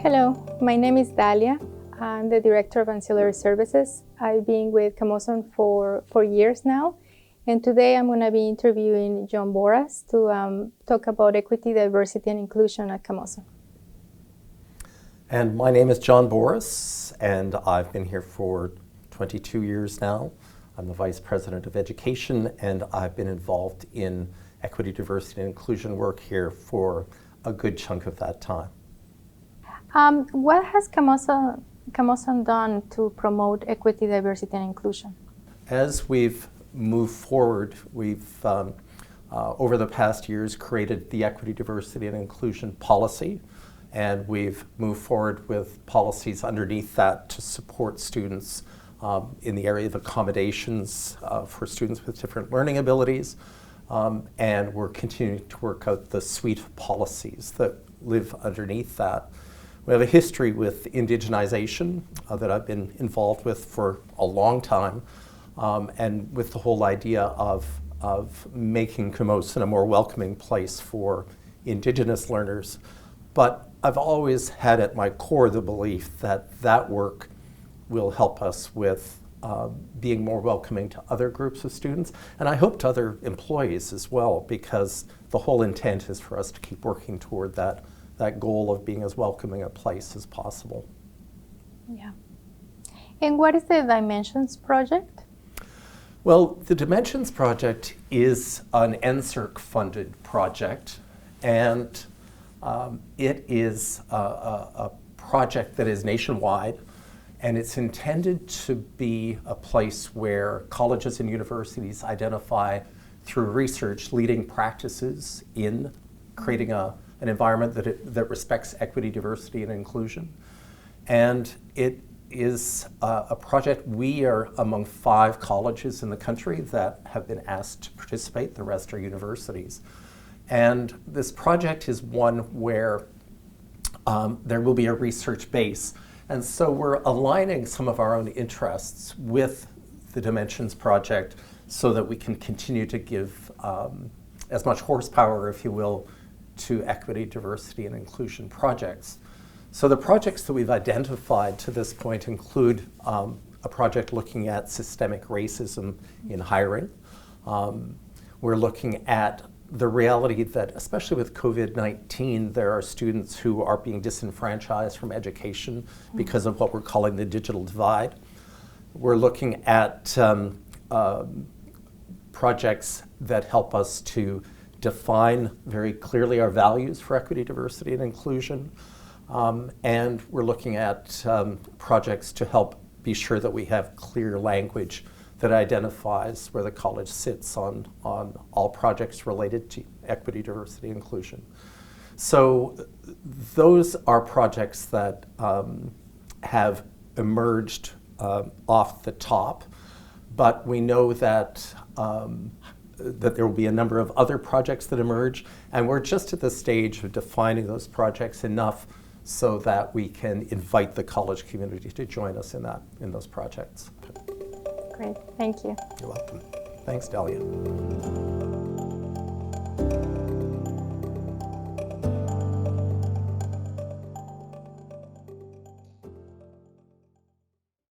Hello, my name is Dalia. I'm the Director of Ancillary Services. I've been with Camosun for 4 years now, and today I'm going to be interviewing John Boraas to talk about equity, diversity, and inclusion at Camosun. And my name is John Boraas, and I've been here for 22 years now. I'm the Vice President of Education, and I've been involved in equity, diversity, and inclusion work here for a good chunk of that time. What has Camosun done to promote equity, diversity, and inclusion? As we've moved forward, we've, over the past years, created the equity, diversity, and inclusion policy, and we've moved forward with policies underneath that to support students in the area of accommodations for students with different learning abilities, and we're continuing to work out the suite of policies that live underneath that. We have a history with indigenization that I've been involved with for a long time, and with the whole idea of making Camosun a more welcoming place for Indigenous learners. But I've always had at my core the belief that that work will help us with being more welcoming to other groups of students, and I hope to other employees as well, because the whole intent is for us to keep working toward that goal of being as welcoming a place as possible. Yeah. And what is the Dimensions Project? Well, the Dimensions Project is an NSERC-funded project, and it is a project that is nationwide, and it's intended to be a place where colleges and universities identify through research leading practices in creating an environment that respects equity, diversity, and inclusion. And it is a project. We are among 5 colleges in the country that have been asked to participate. The rest are universities. And this project is one where there will be a research base. And so we're aligning some of our own interests with the Dimensions Project so that we can continue to give as much horsepower, if you will, to equity, diversity, and inclusion projects. So the projects that we've identified to this point include a project looking at systemic racism in hiring. We're looking at the reality that, especially with COVID-19, there are students who are being disenfranchised from education because of what we're calling the digital divide. We're looking at projects that help us to define very clearly our values for equity, diversity, and inclusion. And we're looking at projects to help be sure that we have clear language that identifies where the college sits on all projects related to equity, diversity, and inclusion. So those are projects that have emerged off the top, but we know that that there will be a number of other projects that emerge, and we're just at the stage of defining those projects enough so that we can invite the college community to join us in those projects. Great, thank you. You're welcome. Thanks, Dalia.